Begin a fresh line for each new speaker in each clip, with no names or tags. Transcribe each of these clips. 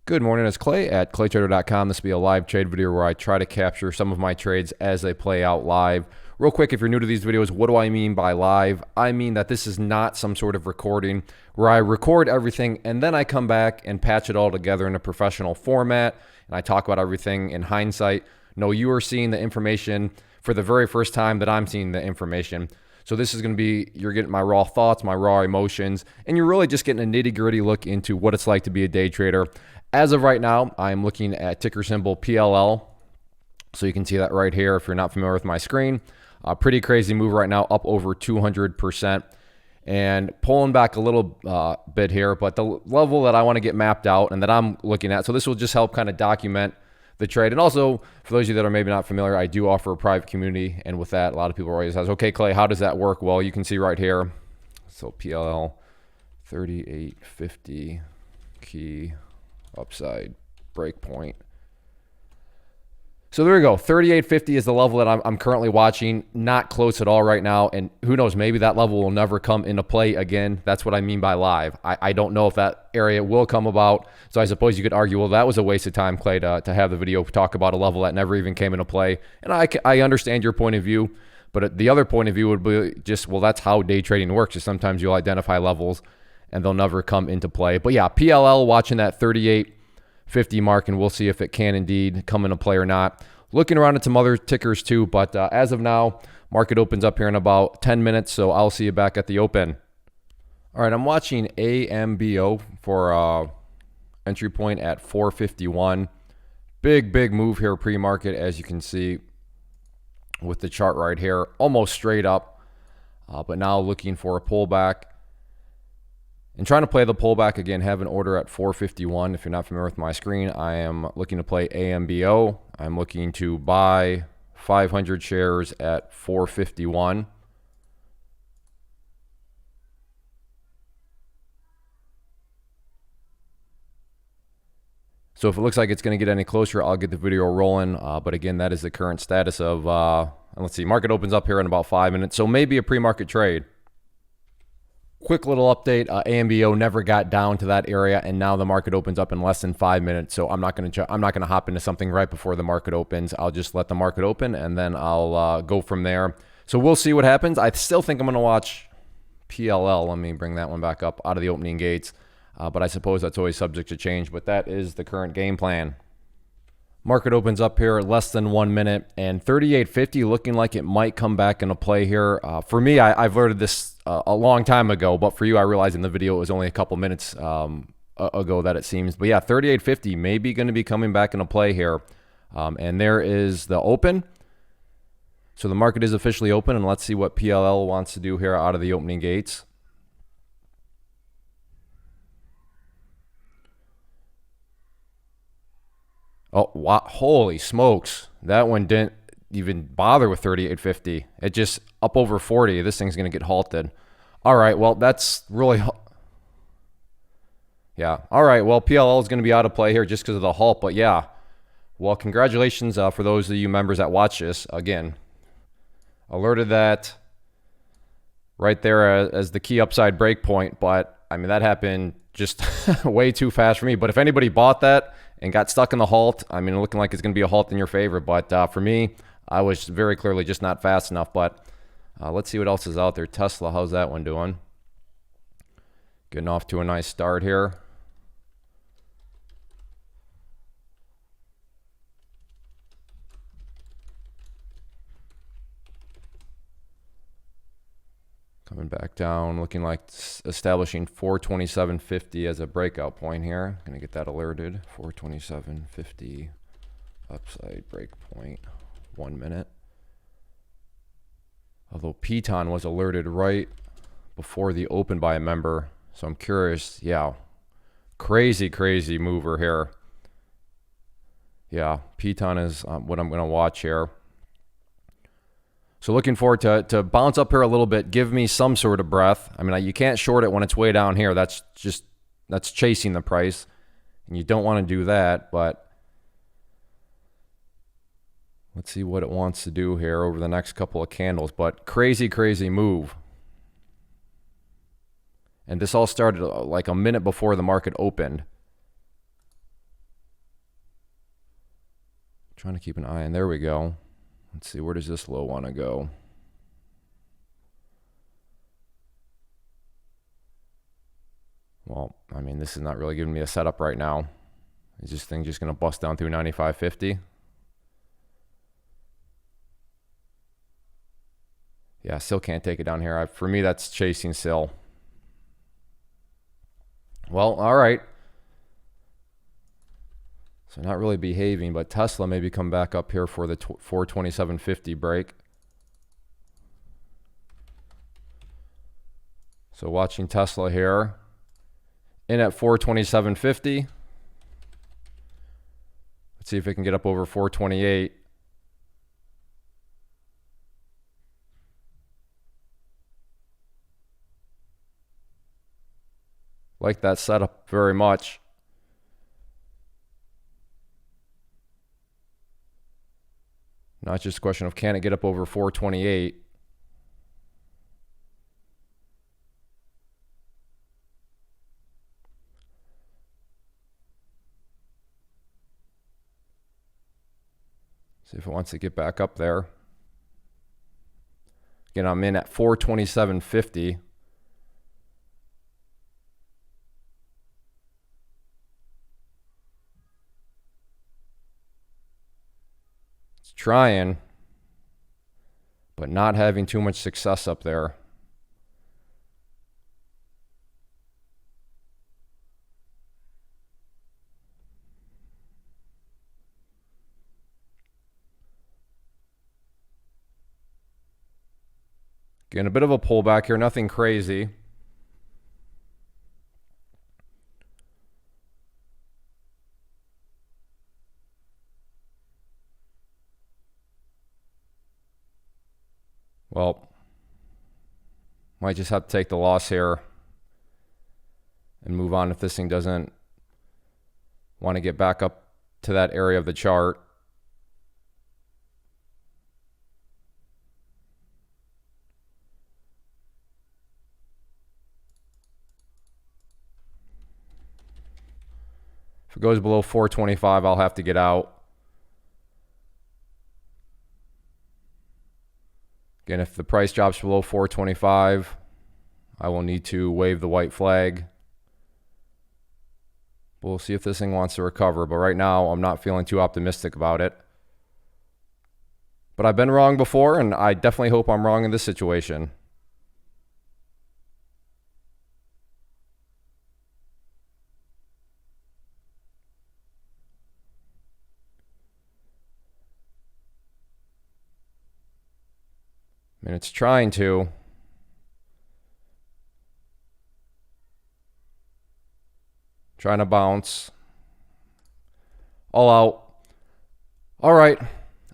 Good morning, it's Clay at claytrader.com. This will be a live trade video where I try to capture some of my trades as they play out live. Real quick, if you're new to these videos, what do I mean by live? I mean that this is not some sort of recording where I record everything and then I come back and patch it all together in a professional format and I talk about everything in hindsight. No, you are seeing the information for the very first time that I'm seeing the information. So this is going to be, you're getting my raw thoughts, my raw emotions, and you're really just getting a nitty-gritty look into what it's like to be a day trader. As of right now, I'm looking at ticker symbol PLL. So you can see that right here if you're not familiar with my screen. Pretty crazy move right now, up over 200%. And pulling back a little bit here, but the level that I want to get mapped out and that I'm looking at, so this will just help kind of document the trade. And also, for those of you that are maybe not familiar, I do offer a private community. And with that, a lot of people always ask, okay, Clay, how does that work? Well, you can see right here. So PLL 3850 key upside breakpoint. So there we go. 3850 is the level that I'm currently watching. Not close at all right now. And who knows, maybe that level will never come into play again. That's what I mean by live. I don't know if that area will come about. So I suppose you could argue, well, that was a waste of time, Clay, to have the video talk about a level that never even came into play. And I understand your point of view. But the other point of view would be just, well, that's how day trading works. Is sometimes you'll identify levels and they'll never come into play. But yeah, PLL watching that 3850 mark, and we'll see if it can indeed come into play or not. Looking around at some other tickers too, but as of now, market opens up here in about 10 minutes, so I'll see you back at the open. All right, I'm watching AMBO for entry point at 451. Big move here pre-market, as you can see with the chart right here, almost straight up, but now looking for a pullback. And trying to play the pullback again, have an order at 451. If you're not familiar with my screen, I am looking to play AMBO. I'm looking to buy 500 shares at 451. So if it looks like it's going to get any closer, I'll get the video rolling. But again, that is the current status of, let's see, market opens up here in about 5 minutes. So maybe a pre-market trade. Quick little update, AMBO never got down to that area, and now the market opens up in less than 5 minutes. So I'm not going to hop into something right before the market opens. I'll just let the market open, and then I'll go from there. So we'll see what happens. I still think I'm going to watch PLL. Let me bring that one back up out of the opening gates. But I suppose that's always subject to change. But that is the current game plan. Market opens up here less than 1 minute, and 3850 looking like it might come back into play here. For me, I've learned this a long time ago, but for you, I realized in the video it was only a couple minutes ago that it seems. But yeah, 3850 may be going to be coming back into play here. And there is the open. So the market is officially open, and let's see what PLL wants to do here out of the opening gates. Oh, wow. Holy smokes. That one didn't even bother with 3850. It just up over 40. This thing's going to get halted. All right, well, that's really... Yeah. All right, well, PLL is going to be out of play here just because of the halt. But yeah, well, congratulations for those of you members that watch this. Again, alerted that right there as the key upside break point. But, I mean, that happened just way too fast for me. But if anybody bought that and got stuck in the halt, I mean, looking like it's going to be a halt in your favor. But for me, I was very clearly just not fast enough. But let's see what else is out there. Tesla, how's that one doing? Getting off to a nice start here. Coming back down, looking like establishing 427.50 as a breakout point here. Going to get that alerted. 427.50 upside break point. 1 minute. Although Piton was alerted right before the open by a member. So I'm curious. Yeah. Crazy mover here. Yeah. Piton is what I'm going to watch here. So looking forward to bounce up here a little bit, give me some sort of breath. I mean, you can't short it when it's way down here. That's chasing the price, and you don't want to do that. But let's see what it wants to do here over the next couple of candles. But crazy move. And this all started like a minute before the market opened. Trying to keep an eye on. There we go. Let's see. Where does this low want to go? Well, I mean, this is not really giving me a setup right now. Is this thing just going to bust down through 95.50? Yeah, still can't take it down here. For me, that's chasing still. Well, all right. So not really behaving, but Tesla maybe come back up here for the 427.50 break. So watching Tesla here. In at 427.50. Let's see if it can get up over 428. Like that setup very much. Not just a question of can it get up over 428. See if it wants to get back up there. Again, I'm in at 427.50. It's trying, but not having too much success up there. Again, a bit of a pullback here, nothing crazy. Well, might just have to take the loss here and move on if this thing doesn't want to get back up to that area of the chart. If it goes below 425, I'll have to get out. Again, if the price drops below 425, I will need to wave the white flag. We'll see if this thing wants to recover, but right now I'm not feeling too optimistic about it. But I've been wrong before, and I definitely hope I'm wrong in this situation. I mean, it's trying to. Trying to bounce. All out. All right.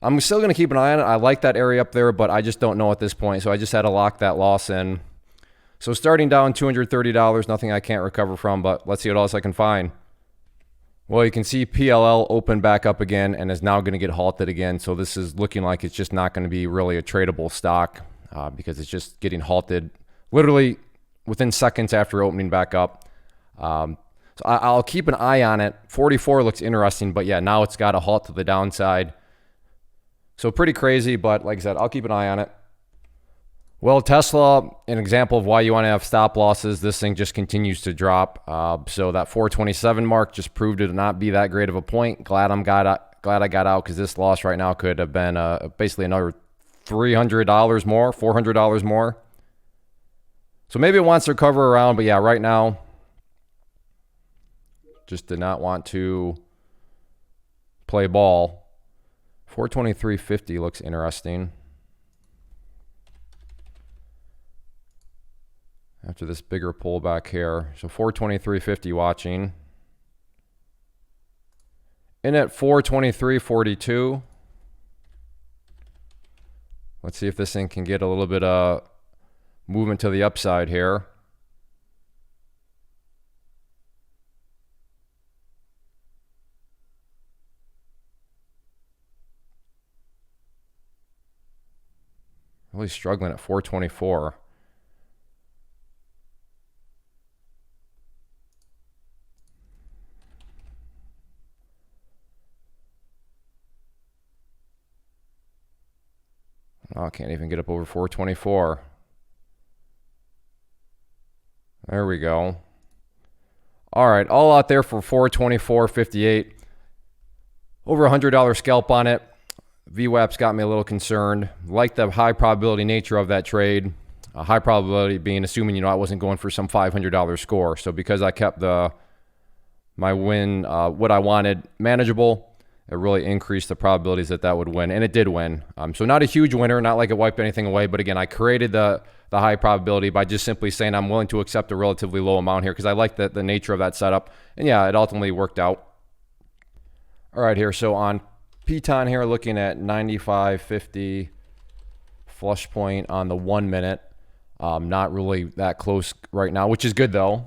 I'm still going to keep an eye on it. I like that area up there, but I just don't know at this point. So I just had to lock that loss in. So starting down $230, nothing I can't recover from, but let's see what else I can find. Well, you can see PLL open back up again and is now going to get halted again. So this is looking like it's just not going to be really a tradable stock because it's just getting halted literally within seconds after opening back up. So I'll keep an eye on it. 44 looks interesting, but yeah, now it's got a halt to the downside. So pretty crazy, but like I said, I'll keep an eye on it. Well, Tesla, an example of why you want to have stop losses. This thing just continues to drop. So that 427 mark just proved it to not be that great of a point. Glad I got out because this loss right now could have been basically another $300 more, $400 more. So maybe it wants to recover around, but yeah, right now, just did not want to play ball. 423.50 looks interesting. After this bigger pullback here. So 423.50 watching. In at 423.42. Let's see if this thing can get a little bit of movement to the upside here. Really struggling at 424. Oh, I can't even get up over 424. There we go. All right, all out there for 424.58. Over $100 scalp on it. VWAP's got me a little concerned. Like the high probability nature of that trade. A high probability being assuming, I wasn't going for some $500 score. So because I kept my win, what I wanted, manageable, it really increased the probabilities that would win, and it did win. So not a huge winner, not like it wiped anything away, but again, I created the high probability by just simply saying I'm willing to accept a relatively low amount here because I like the nature of that setup, and yeah, it ultimately worked out. All right, here, so on Piton here, looking at 95.50 flush point on the 1 minute. Not really that close right now, which is good though.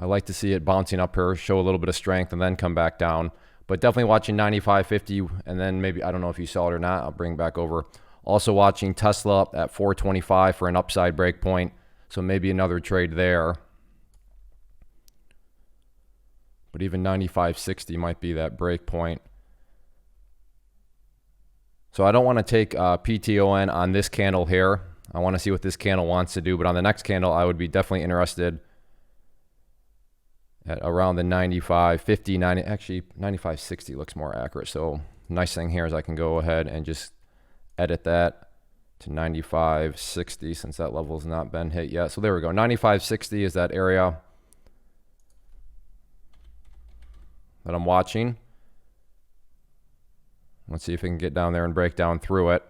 I like to see it bouncing up here, show a little bit of strength, and then come back down. But definitely watching 95.50, and then maybe, I don't know if you saw it or not, I'll bring back over. Also watching Tesla at 425 for an upside break point, so maybe another trade there. But even 95.60 might be that break point. So I don't want to take PTON on this candle here. I want to see what this candle wants to do, but on the next candle, I would be definitely interested at around the 95.50, 90, actually 95.60 looks more accurate. So nice thing here is I can go ahead and just edit that to 95.60 since that level has not been hit yet. So there we go. 95.60 is that area that I'm watching. Let's see if we can get down there and break down through it.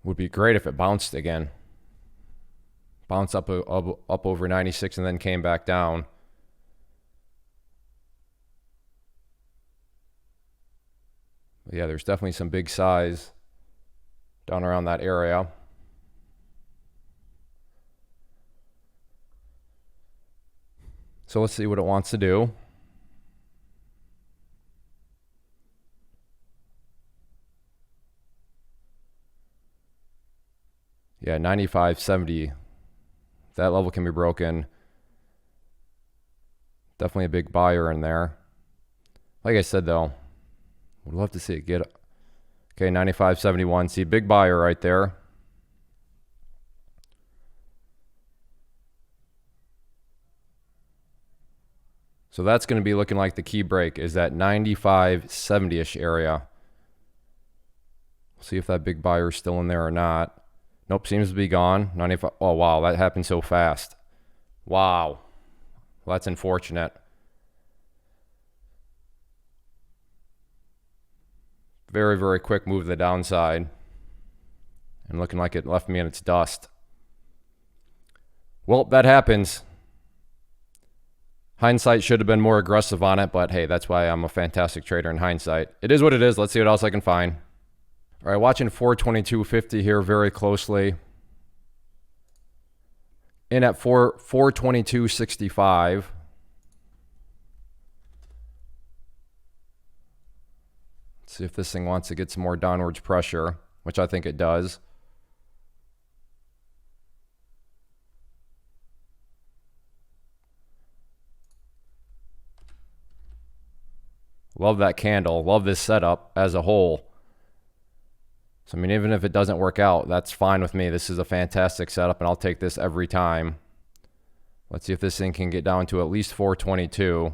Would be great if it bounced again. Bounced up over 96 and then came back down. But yeah, there's definitely some big size down around that area. So let's see what it wants to do. Yeah, 95.70. That level can be broken. Definitely a big buyer in there. Like I said, though, would love to see it get. Okay, 95.71. See, big buyer right there. So that's going to be looking like the key break is that 95.70-ish area. We'll see if that big buyer is still in there or not. Nope, seems to be gone. 95. Oh, wow, that happened so fast. Wow. Well, that's unfortunate. Very, very quick move to the downside. And looking like it left me in its dust. Well, that happens. Hindsight should have been more aggressive on it, but hey, that's why I'm a fantastic trader in hindsight. It is what it is. Let's see what else I can find. All right, watching 422.50 here very closely. In at 422.65. Let's see if this thing wants to get some more downwards pressure, which I think it does. Love that candle. Love this setup as a whole. So, I mean, even if it doesn't work out, that's fine with me. This is a fantastic setup, and I'll take this every time. Let's see if this thing can get down to at least 422.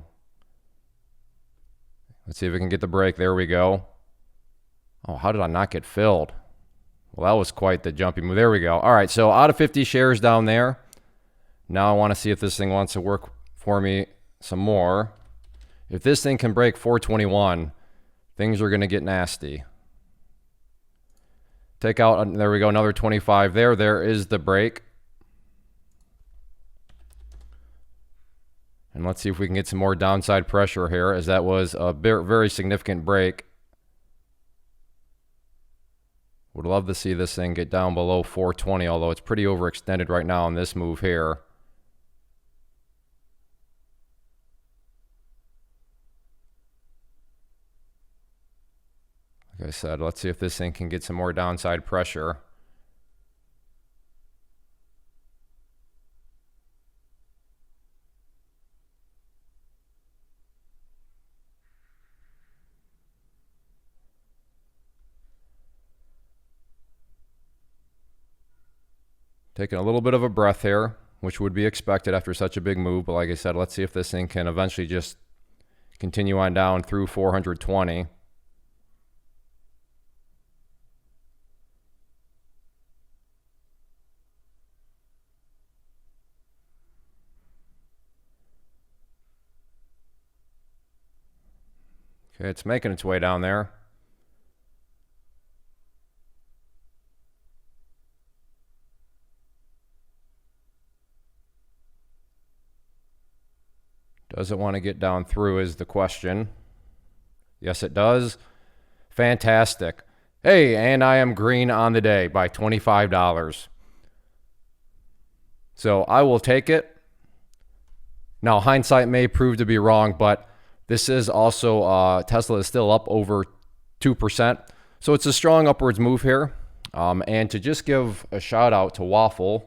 Let's see if we can get the break. There we go. Oh, how did I not get filled? Well, that was quite the jumpy move. There we go. All right, so out of 50 shares down there. Now I want to see if this thing wants to work for me some more. If this thing can break 421, things are going to get nasty. Take out, there we go, another 25 there. There is the break. And let's see if we can get some more downside pressure here, as that was a very significant break. Would love to see this thing get down below 420, although it's pretty overextended right now on this move here. Like I said, let's see if this thing can get some more downside pressure. Taking a little bit of a breath here, which would be expected after such a big move. But like I said, let's see if this thing can eventually just continue on down through 420. Okay, it's making its way down there. Does it want to get down through is the question. Yes, it does. Fantastic. Hey, and I am green on the day by $25. So I will take it. Now, hindsight may prove to be wrong, but this is also, Tesla is still up over 2%. So it's a strong upwards move here. And to just give a shout out to Waffles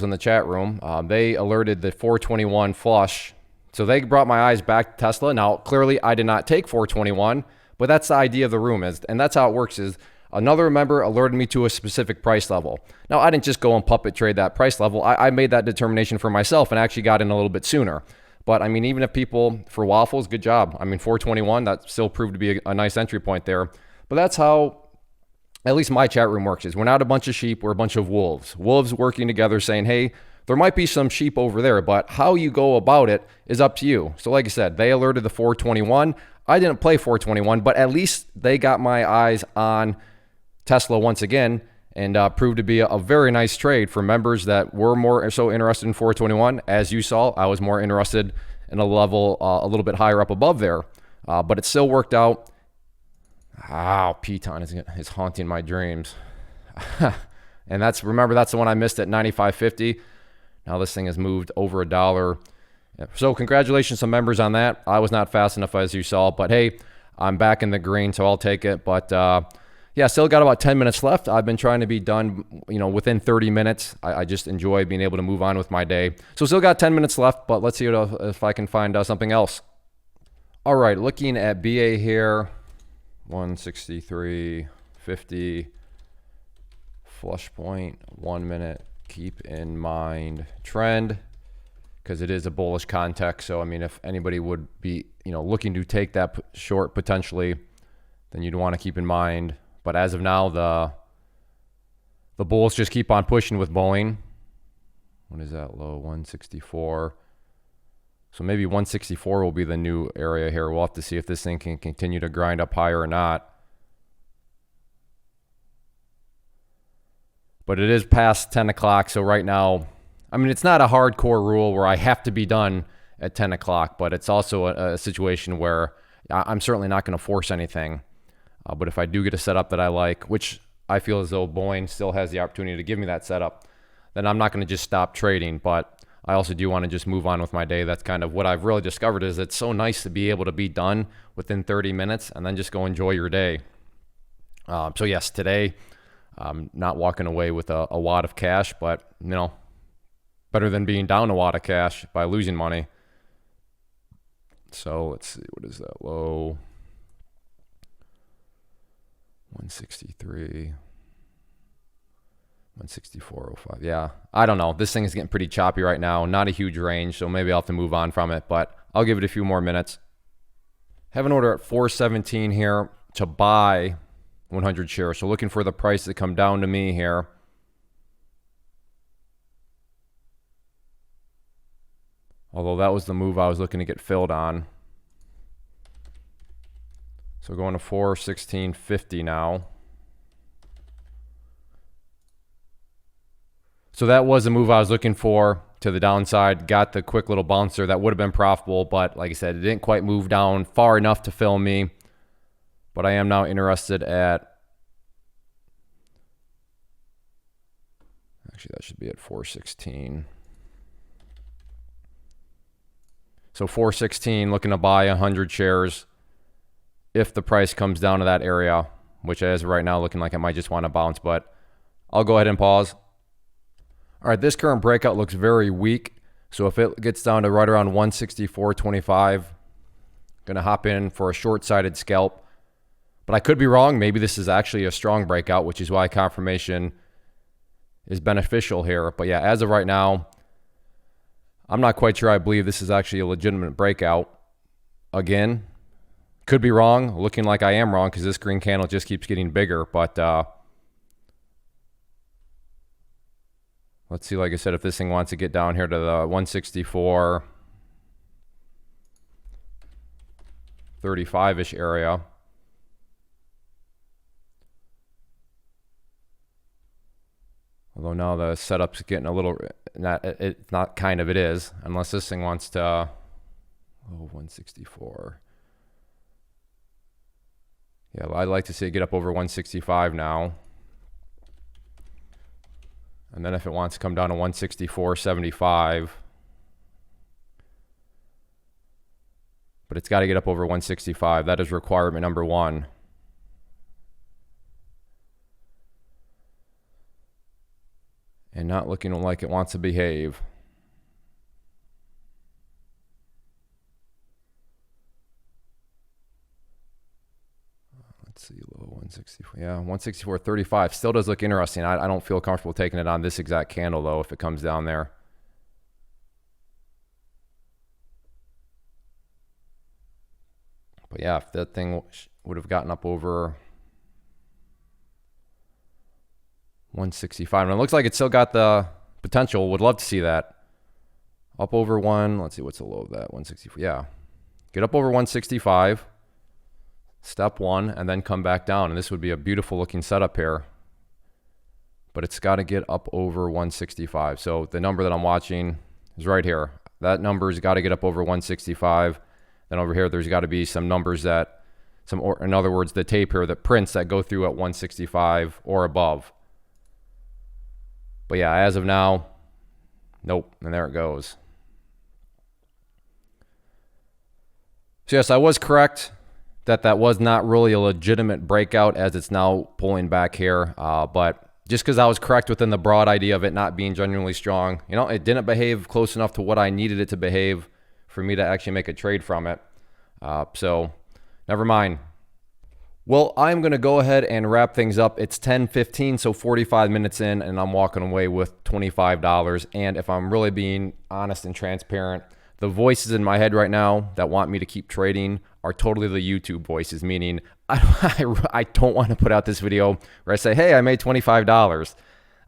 in the chat room, they alerted the 421 flush. So they brought my eyes back to Tesla. Now, clearly I did not take 421, but that's the idea of the room and that's how it works is another member alerted me to a specific price level. Now, I didn't just go and puppet trade that price level. I made that determination for myself and actually got in a little bit sooner. But I mean, even if people, for Waffles, good job. I mean, 421, that still proved to be a nice entry point there. But that's how at least my chat room works is we're not a bunch of sheep, we're a bunch of wolves. Wolves working together saying, hey, there might be some sheep over there, but how you go about it is up to you. So like I said, they alerted the 421. I didn't play 421, but at least they got my eyes on Tesla once again and proved to be a very nice trade for members that were more so interested in 421. As you saw, I was more interested in a level a little bit higher up above there, but it still worked out. Piton is haunting my dreams. And remember, that's the one I missed at 95.50. Now this thing has moved over $1. So congratulations to members on that. I was not fast enough as you saw, but hey, I'm back in the green, so I'll take it. But yeah, still got about 10 minutes left. I've been trying to be done, within 30 minutes. I just enjoy being able to move on with my day. So still got 10 minutes left, but let's see if I can find something else. All right, looking at BA here. 163.50 flush point, 1 minute. Keep in mind trend because it is a bullish context. So I mean, if anybody would be looking to take that short potentially, then you'd want to keep in mind. But as of now, the bulls just keep on pushing with Boeing. What is that low? 164. So maybe 164 will be the new area here. We'll have to see if this thing can continue to grind up higher or not. But it is past 10 o'clock. So right now, I mean, it's not a hardcore rule where I have to be done at 10 o'clock, but it's also a situation where I'm certainly not going to force anything. But if I do get a setup that I like, which I feel as though Boeing still has the opportunity to give me that setup, then I'm not going to just stop trading. But I also do want to just move on with my day. That's kind of what I've really discovered is it's so nice to be able to be done within 30 minutes and then just go enjoy your day. So yes, today I'm not walking away with a wad of cash, but better than being down a wad of cash by losing money. So let's see, what is that low? 163. 164.05. Yeah, I don't know. This thing is getting pretty choppy right now. Not a huge range, so maybe I'll have to move on from it, but I'll give it a few more minutes. Have an order at 417 here to buy 100 shares. So looking for the price to come down to me here. Although that was the move I was looking to get filled on. So going to 416.50 now. So that was the move I was looking for to the downside. Got the quick little bouncer that would have been profitable, but like I said, it didn't quite move down far enough to fill me. But I am now interested at, actually that should be at 416. So 416, looking to buy 100 shares if the price comes down to that area, which is right now looking like I might just want to bounce, but I'll go ahead and pause. All right, this current breakout looks very weak. So if it gets down to right around 164.25, going to hop in for a short-sided scalp. But I could be wrong. Maybe this is actually a strong breakout, which is why confirmation is beneficial here. But yeah, as of right now, I'm not quite sure I believe this is actually a legitimate breakout. Again, could be wrong, looking like I am wrong because this green candle just keeps getting bigger. But let's see, like I said, if this thing wants to get down here to the 164, 35-ish area. Although now the setup's getting a little, it's not kind of, it is, unless this thing wants to, 164. Yeah, I'd like to see it get up over 165 now. And then if it wants to come down to 164.75, but it's got to get up over 165. That is requirement number one. And not looking like it wants to behave. Let's see, low 164. Yeah, 164.35 still does look interesting. I don't feel comfortable taking it on this exact candle though if it comes down there. But yeah, if that thing would have gotten up over 165, and it looks like it's still got the potential. Would love to see that up over one. Let's see, what's the low of that? 164. Yeah, get up over 165. Step one, and then come back down, and this would be a beautiful looking setup here. But it's got to get up over 165. So the number that I'm watching is right here. That number's got to get up over 165. Then over here, there's got to be some numbers that, or in other words, the tape here, the prints that go through at 165 or above. But yeah, as of now, nope, and there it goes. So yes, I was correct that was not really a legitimate breakout as it's now pulling back here. But just because I was correct within the broad idea of it not being genuinely strong, you know, it didn't behave close enough to what I needed it to behave for me to actually make a trade from it. So never mind. Well, I'm going to go ahead and wrap things up. It's 10:15, so 45 minutes in, and I'm walking away with $25. And if I'm really being honest and transparent, the voices in my head right now that want me to keep trading are totally the YouTube voices, meaning I don't want to put out this video where I say, hey, I made $25.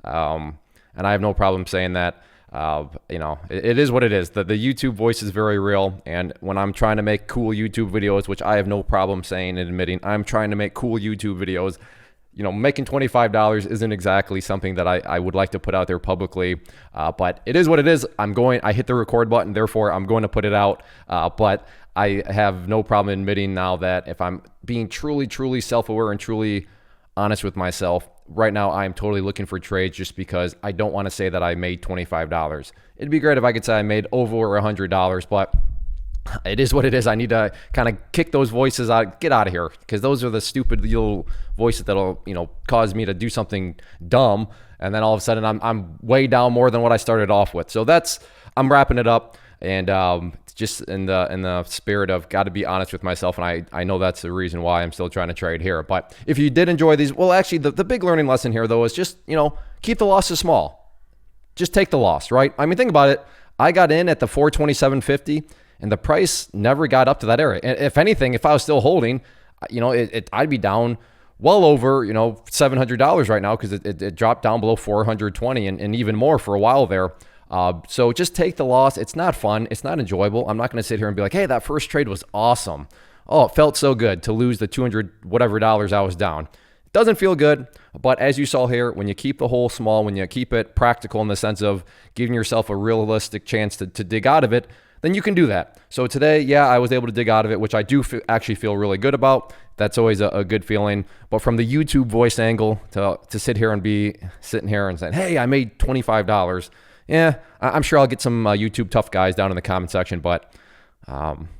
And I have no problem saying that. You know, it is what it is. The YouTube voice is very real. And when I'm trying to make cool YouTube videos, which I have no problem saying and admitting, I'm trying to make cool YouTube videos. You know, making $25 isn't exactly something that I would like to put out there publicly, but it is what it is. I hit the record button, therefore I'm going to put it out. But I have no problem admitting now that if I'm being truly self-aware and truly honest with myself, right now I am totally looking for trades just because I don't want to say that I made $25. It'd be great if I could say I made over $100, but it is what it is. I need to kind of kick those voices out, get out of here, because those are the stupid little voices that'll, you know, cause me to do something dumb, and then all of a sudden I'm way down more than what I started off with. So I'm wrapping it up, and just in the spirit of got to be honest with myself, and I know that's the reason why I'm still trying to trade here. But if you did enjoy these, well, actually the big learning lesson here though is just, you know, keep the losses small. Just take the loss, right? I mean, think about it. I got in at the 427.50. And the price never got up to that area. And if anything, if I was still holding, you know, I'd be down well over, you know, $700 right now because it dropped down below 420 and even more for a while there. So just take the loss. It's not fun. It's not enjoyable. I'm not going to sit here and be like, hey, that first trade was awesome. Oh, it felt so good to lose the 200 whatever dollars I was down. It doesn't feel good, but as you saw here, when you keep the hole small, when you keep it practical in the sense of giving yourself a realistic chance to dig out of it, then you can do that. So today, yeah, I was able to dig out of it, which I do actually feel really good about. That's always a good feeling. But from the YouTube voice angle, to sit here and be sitting here and saying, hey, I made $25. Yeah, I'm sure I'll get some YouTube tough guys down in the comment section, but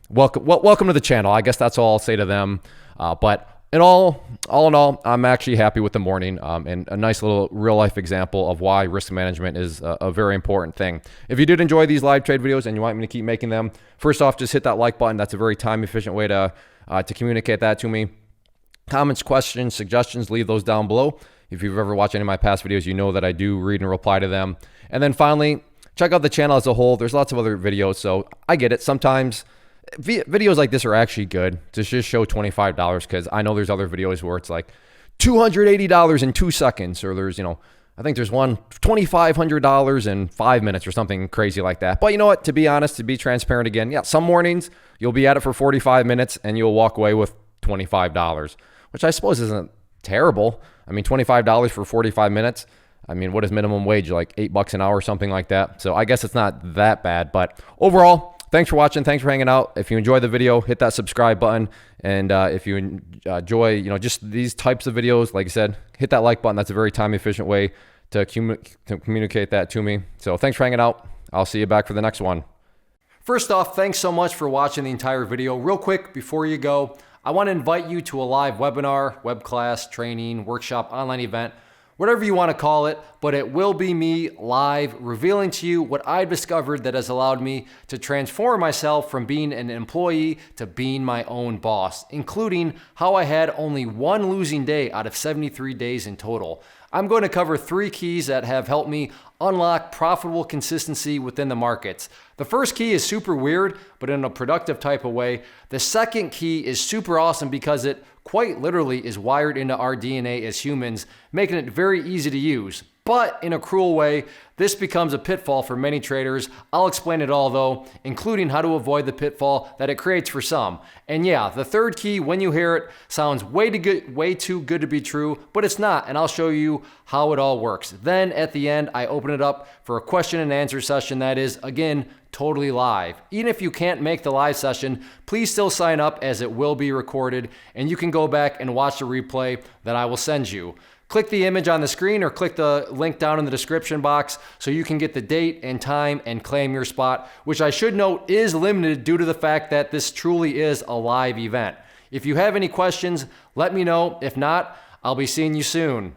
welcome to the channel. I guess that's all I'll say to them. But all in all, I'm actually happy with the morning, and a nice little real life example of why risk management is a very important thing. If you did enjoy these live trade videos and you want me to keep making them, first off, just hit that like button. That's a very time efficient way to communicate that to me. Comments, questions, suggestions, leave those down below. If you've ever watched any of my past videos, you know that I do read and reply to them. And then finally, check out the channel as a whole. There's lots of other videos, so I get it. Sometimes videos like this are actually good to just show $25, because I know there's other videos where it's like $280 in 2 seconds, or there's, I think there's one $2,500 in 5 minutes or something crazy like that. But you know what? To be honest, to be transparent again, yeah, some mornings you'll be at it for 45 minutes and you'll walk away with $25, which I suppose isn't terrible. I mean, $25 for 45 minutes. I mean, what is minimum wage? Like $8 an hour or something like that. So I guess it's not that bad. But overall, thanks for watching. Thanks for hanging out. If you enjoyed the video, hit that subscribe button. And if you enjoy, just these types of videos, like I said, hit that like button. That's a very time efficient way to communicate that to me. So thanks for hanging out. I'll see you back for the next one. First off, thanks so much for watching the entire video. Real quick, before you go, I want to invite you to a live webinar, web class, training, workshop, online event, whatever you want to call it, but it will be me live revealing to you what I've discovered that has allowed me to transform myself from being an employee to being my own boss, including how I had only one losing day out of 73 days in total. I'm going to cover 3 keys that have helped me unlock profitable consistency within the markets. The first key is super weird, but in a productive type of way. The second key is super awesome because it quite literally is wired into our DNA as humans, making it very easy to use. But in a cruel way, this becomes a pitfall for many traders. I'll explain it all though, including how to avoid the pitfall that it creates for some. And yeah, the third key, when you hear it, sounds way too good to be true, but it's not, and I'll show you how it all works. Then at the end, I open it up for a question and answer session that is, again, totally live. Even if you can't make the live session, please still sign up as it will be recorded, and you can go back and watch the replay that I will send you. Click the image on the screen or click the link down in the description box so you can get the date and time and claim your spot, which I should note is limited due to the fact that this truly is a live event. If you have any questions, let me know. If not, I'll be seeing you soon.